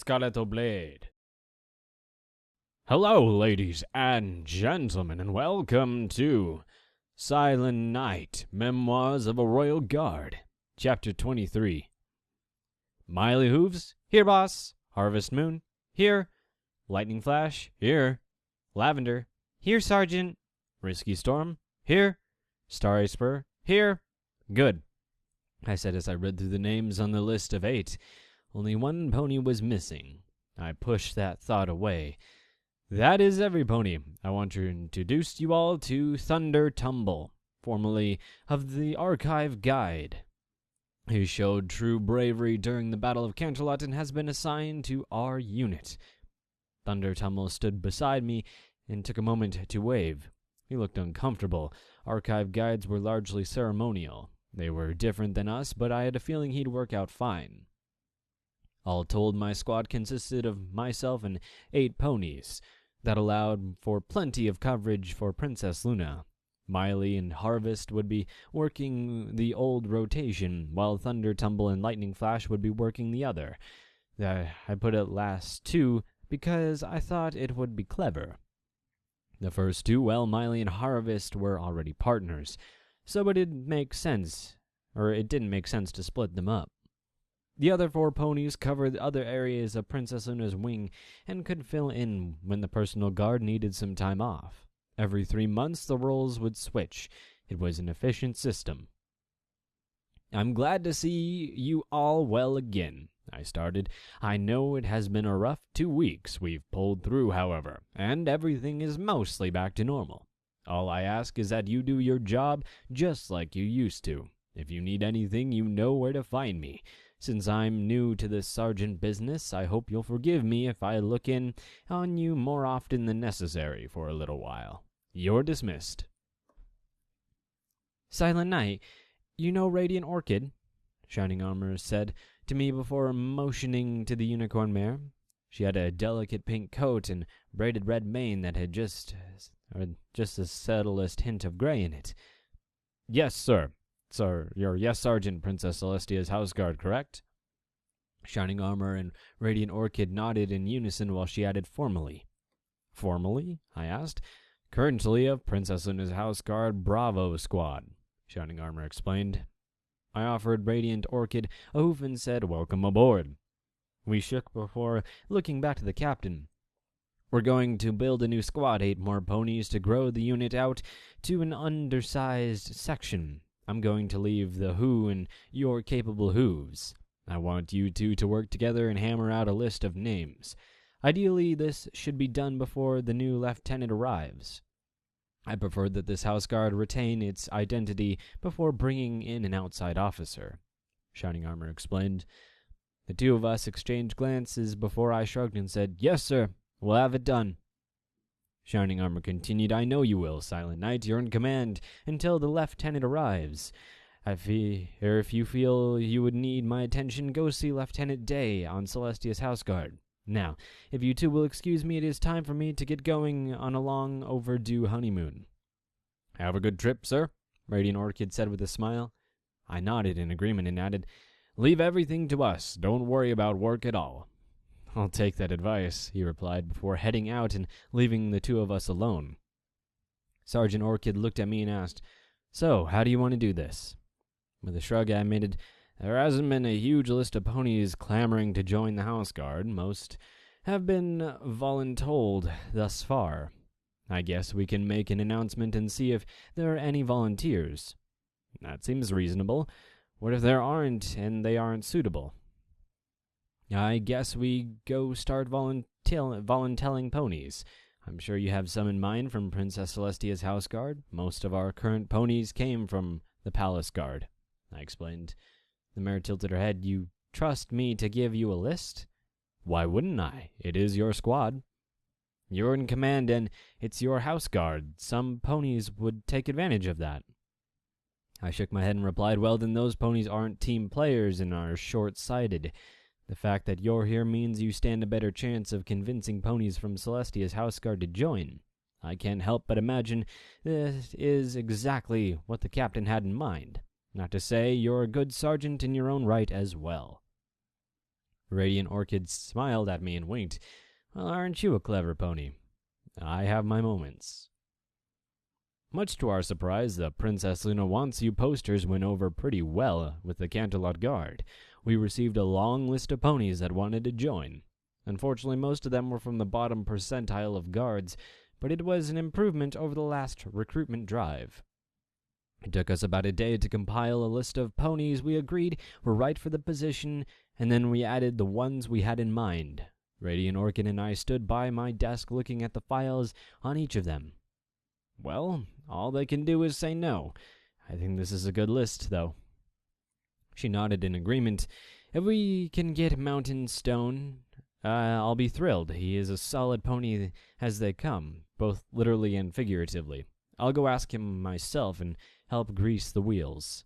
Scarlett Blade. Hello, ladies and gentlemen, and welcome to Silent Night, Memoirs of a Royal Guard, Chapter 23. Miley Hooves, here, boss. Harvest Moon, here. Lightning Flash, here. Lavender, here, Sergeant. Risky Storm, here. Starry Spur, here. Good, I said as I read through the names on the list of 8. Only one pony was missing. I pushed that thought away. That is every pony. I want to introduce you all to Thunder Tumble, formerly of the Archive Guide. He showed true bravery during the Battle of Canterlot and has been assigned to our unit. Thunder Tumble stood beside me and took a moment to wave. He looked uncomfortable. Archive guides were largely ceremonial. They were different than us, but I had a feeling he'd work out fine. All told, my squad consisted of myself and 8 ponies. That allowed for plenty of coverage for Princess Luna. Miley and Harvest would be working the old rotation, while Thunder Tumble and Lightning Flash would be working the other. I put it last 2 because I thought it would be clever. The first 2, well, Miley and Harvest were already partners, so it didn't make sense to split them up. The other 4 ponies covered other areas of Princess Luna's wing and could fill in when the personal guard needed some time off. Every 3 months the roles would switch. It was an efficient system. I'm glad to see you all well again, I started. I know it has been a rough 2 weeks we've pulled through, however, and everything is mostly back to normal. All I ask is that you do your job just like you used to. If you need anything, you know where to find me. Since I'm new to this sergeant business, I hope you'll forgive me if I look in on you more often than necessary for a little while. You're dismissed. Silent Night, you know Radiant Orchid? Shining Armor said to me before motioning to the unicorn mare. She had a delicate pink coat and braided red mane that had just the subtlest hint of gray in it. Yes, sir. Sir, you're yes, Sergeant, Princess Celestia's house guard, correct? Shining Armor and Radiant Orchid nodded in unison while she added formally. Formally? I asked. Currently of Princess Luna's house guard Bravo squad, Shining Armor explained. I offered Radiant Orchid a hoof and said, welcome aboard. We shook before looking back to the captain. We're going to build a new squad, 8 more ponies to grow the unit out to an undersized section. I'm going to leave the who in your capable hooves. I want you 2 to work together and hammer out a list of names. Ideally, this should be done before the new lieutenant arrives. I prefer that this house guard retain its identity before bringing in an outside officer, Shining Armor explained. The 2 of us exchanged glances before I shrugged and said, yes, sir, we'll have it done. Shining Armor continued, I know you will, Silent Night. You're in command until the lieutenant arrives. If you feel you would need my attention, go see Lieutenant Day on Celestia's house guard. Now, if you 2 will excuse me, it is time for me to get going on a long overdue honeymoon. Have a good trip, sir, Radiant Orchid said with a smile. I nodded in agreement and added, leave everything to us. Don't worry about work at all. I'll take that advice, he replied before heading out and leaving the 2 of us alone. Sergeant Orchid looked at me and asked, so, how do you want to do this? With a shrug, I admitted, there hasn't been a huge list of ponies clamoring to join the house guard. Most have been voluntold thus far. I guess we can make an announcement and see if there are any volunteers. That seems reasonable. What if there aren't and they aren't suitable? I guess we go start voluntelling ponies. I'm sure you have some in mind from Princess Celestia's house guard. Most of our current ponies came from the palace guard, I explained. The mare tilted her head. You trust me to give you a list? Why wouldn't I? It is your squad. You're in command and it's your house guard. Some ponies would take advantage of that. I shook my head and replied, well, then those ponies aren't team players and are short-sighted. The fact that you're here means you stand a better chance of convincing ponies from Celestia's house guard to join. I can't help but imagine this is exactly what the captain had in mind. Not to say you're a good sergeant in your own right as well. Radiant Orchid smiled at me and winked. Well, aren't you a clever pony? I have my moments. Much to our surprise, the Princess Luna Wants You posters went over pretty well with the Canterlot Guard. We received a long list of ponies that wanted to join. Unfortunately, most of them were from the bottom percentile of guards, but it was an improvement over the last recruitment drive. It took us about a day to compile a list of ponies we agreed were right for the position, and then we added the ones we had in mind. Radiant Orchid and I stood by my desk looking at the files on each of them. Well, all they can do is say no. I think this is a good list, though. She nodded in agreement. If we can get Mountain Stone, I'll be thrilled. He is a solid pony as they come, both literally and figuratively. I'll go ask him myself and help grease the wheels.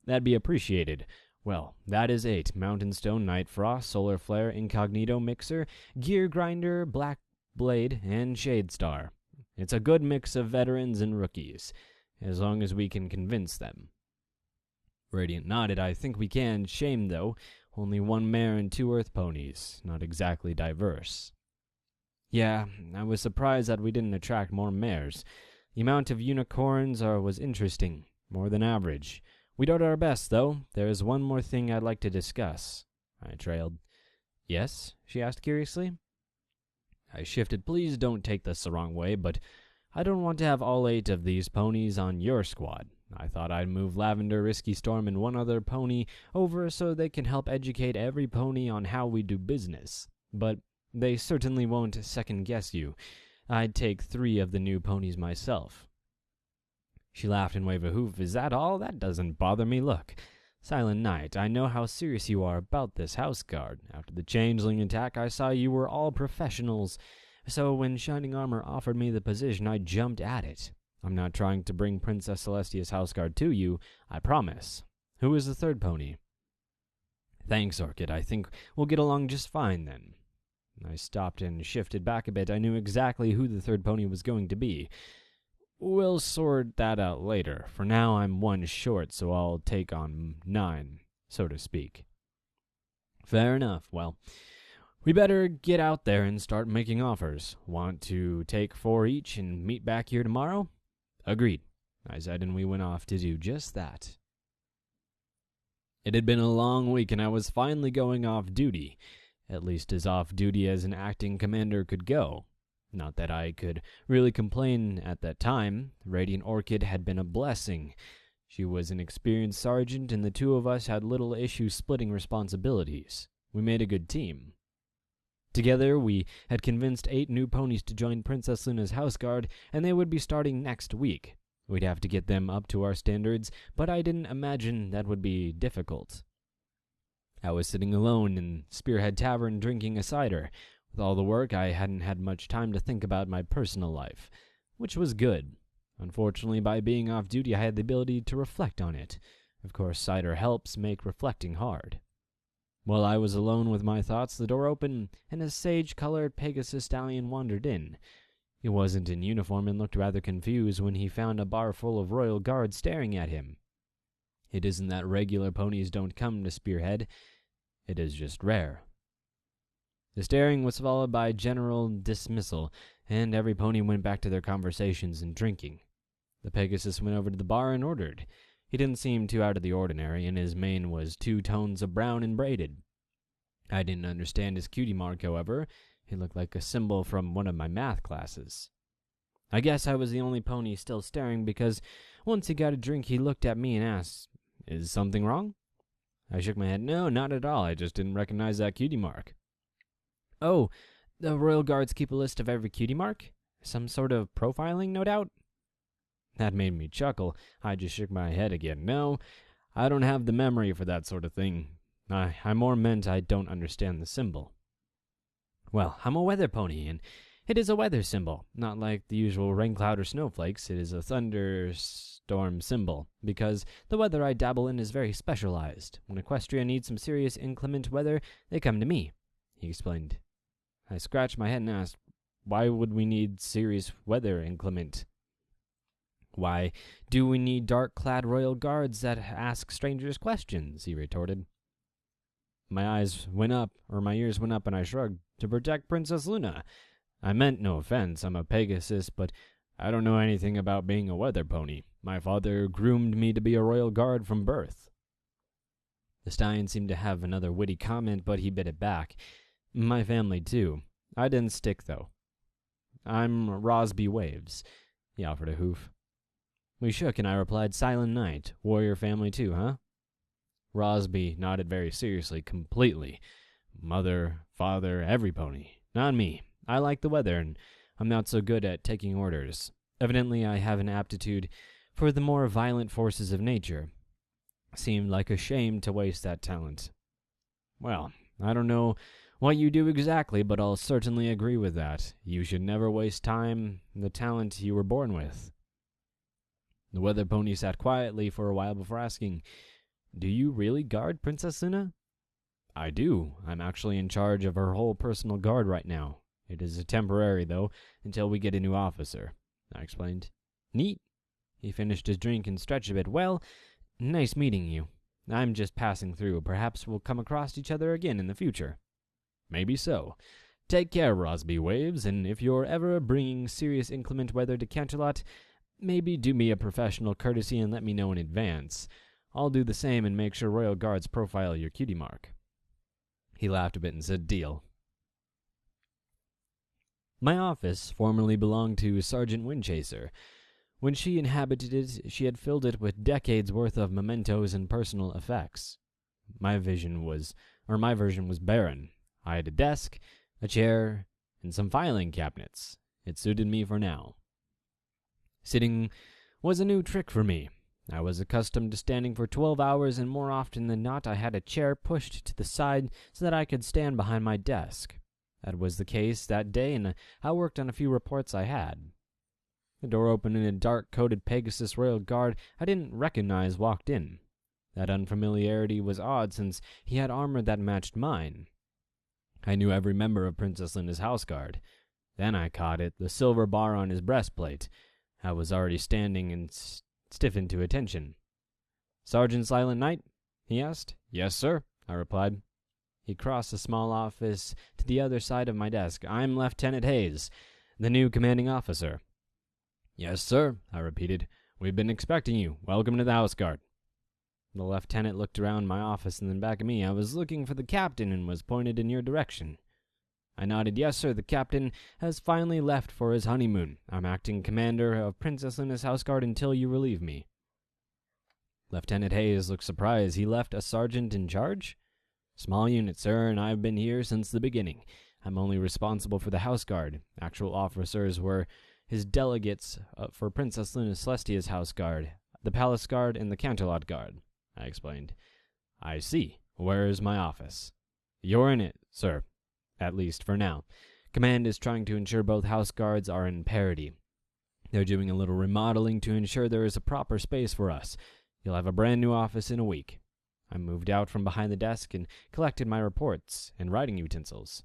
That'd be appreciated. Well, that is 8. Mountain Stone, Night Frost, Solar Flare, Incognito Mixer, Gear Grinder, Black Blade, and Shade Star. It's a good mix of veterans and rookies, as long as we can convince them. Radiant nodded. I think we can. Shame, though. Only 1 mare and 2 earth ponies. Not exactly diverse. Yeah, I was surprised that we didn't attract more mares. The amount of unicorns was interesting, more than average. We did our best, though. There is one more thing I'd like to discuss. I trailed. Yes? She asked curiously. I shifted. Please don't take this the wrong way, but I don't want to have all 8 of these ponies on your squad. I thought I'd move Lavender, Risky Storm, and 1 other pony over so they can help educate every pony on how we do business. But they certainly won't second-guess you. I'd take 3 of the new ponies myself. She laughed and waved a hoof. Is that all? That doesn't bother me. Look, Silent Knight, I know how serious you are about this house guard. After the changeling attack, I saw you were all professionals. So when Shining Armor offered me the position, I jumped at it. I'm not trying to bring Princess Celestia's house guard to you, I promise. Who is the 3rd pony? Thanks, Orchid. I think we'll get along just fine then. I stopped and shifted back a bit. I knew exactly who the 3rd pony was going to be. We'll sort that out later. For now, I'm 1 short, so I'll take on 9, so to speak. Fair enough. Well, we better get out there and start making offers. Want to take 4 each and meet back here tomorrow? Agreed, I said, and we went off to do just that. It had been a long week, and I was finally going off duty. At least as off-duty as an acting commander could go. Not that I could really complain at that time. Radiant Orchid had been a blessing. She was an experienced sergeant, and the 2 of us had little issue splitting responsibilities. We made a good team. Together, we had convinced 8 new ponies to join Princess Luna's house guard, and they would be starting next week. We'd have to get them up to our standards, but I didn't imagine that would be difficult. I was sitting alone in Spearhead Tavern drinking a cider. With all the work, I hadn't had much time to think about my personal life, which was good. Unfortunately, by being off duty, I had the ability to reflect on it. Of course, cider helps make reflecting hard. While I was alone with my thoughts, the door opened, and a sage-colored Pegasus stallion wandered in. He wasn't in uniform and looked rather confused when he found a bar full of royal guards staring at him. It isn't that regular ponies don't come to Spearhead. It is just rare. The staring was followed by general dismissal, and every pony went back to their conversations and drinking. The Pegasus went over to the bar and ordered. He didn't seem too out of the ordinary, and his mane was 2 tones of brown and braided. I didn't understand his cutie mark, however. He looked like a symbol from one of my math classes. I guess I was the only pony still staring, because once he got a drink, he looked at me and asked, "Is something wrong?" I shook my head. No, not at all. I just didn't recognize that cutie mark. Oh, the Royal Guards keep a list of every cutie mark? Some sort of profiling, no doubt? That made me chuckle. I just shook my head again. No, I don't have the memory for that sort of thing. I more meant I don't understand the symbol. Well, I'm a weather pony, and it is a weather symbol. Not like the usual rain cloud or snowflakes. It is a thunderstorm symbol, because the weather I dabble in is very specialized. When Equestria needs some serious inclement weather, they come to me, he explained. I scratched my head and asked, why would we need serious weather inclement? Why do we need dark-clad royal guards that ask strangers questions? He retorted. My ears went up, and I shrugged. To protect Princess Luna. I meant no offense. I'm a Pegasus, but I don't know anything about being a weather pony. My father groomed me to be a royal guard from birth. The stallion seemed to have another witty comment, but he bit it back. My family, too. I didn't stick, though. I'm Rosby Waves. He offered a hoof. We shook, and I replied, Silent Night. Warrior family, too, huh? Rosby nodded very seriously, completely. Mother, father, every pony. Not me. I like the weather, and I'm not so good at taking orders. Evidently, I have an aptitude for the more violent forces of nature. Seemed like a shame to waste that talent. Well, I don't know what you do exactly, but I'll certainly agree with that. You should never waste time, the talent you were born with. The weather pony sat quietly for a while before asking, Do you really guard Princess Luna? I do. I'm actually in charge of her whole personal guard right now. It is temporary, though, until we get a new officer, I explained. Neat. He finished his drink and stretched a bit. Well, nice meeting you. I'm just passing through. Perhaps we'll come across each other again in the future. Maybe so. Take care, Rosby Waves, and if you're ever bringing serious inclement weather to Canterlot, maybe do me a professional courtesy and let me know in advance. I'll do the same and make sure Royal Guards profile your cutie mark. He laughed a bit and said, Deal. My office formerly belonged to Sergeant Windchaser. When she inhabited it, she had filled it with decades' worth of mementos and personal effects. My version was barren. I had a desk, a chair, and some filing cabinets. It suited me for now. Sitting was a new trick for me. I was accustomed to standing for 12 hours, and more often than not I had a chair pushed to the side so that I could stand behind my desk. That was the case that day, and I worked on a few reports I had. The door opened and a dark-coated Pegasus Royal Guard I didn't recognize walked in. That unfamiliarity was odd, since he had armor that matched mine. I knew every member of Princess Linda's house guard. Then I caught it, the silver bar on his breastplate. I was already standing and stiffened to attention. Sergeant Silent Night? He asked. Yes, sir, I replied. He crossed the small office to the other side of my desk. I'm Lieutenant Hayes, the new commanding officer. Yes, sir, I repeated. We've been expecting you. Welcome to the house guard. The lieutenant looked around my office and then back at me. I was looking for the captain and was pointed in your direction. I nodded. Yes, sir, the captain has finally left for his honeymoon. I'm acting commander of Princess Luna's house guard until you relieve me. Lieutenant Hayes looked surprised. He left a sergeant in charge? Small unit, sir, and I've been here since the beginning. I'm only responsible for the house guard. Actual officers were his delegates for Princess Luna Celestia's house guard, the palace guard, and the Canterlot guard, I explained. I see. Where is my office? You're in it, sir. At least for now. Command is trying to ensure both house guards are in parity. They're doing a little remodeling to ensure there is a proper space for us. You'll have a brand new office in a week. I moved out from behind the desk and collected my reports and writing utensils.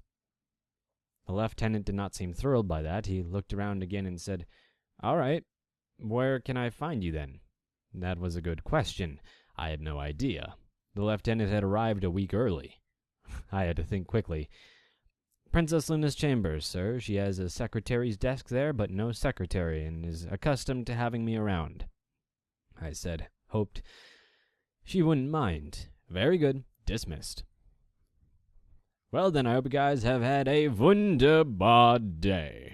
The lieutenant did not seem thrilled by that. He looked around again and said, All right, where can I find you then? That was a good question. I had no idea. The lieutenant had arrived a week early. I had to think quickly. Princess Luna's chambers, sir. She has a secretary's desk there, but no secretary, and is accustomed to having me around. I said, hoped she wouldn't mind. Very good. Dismissed. Well then, I hope you guys have had a wunderbar day.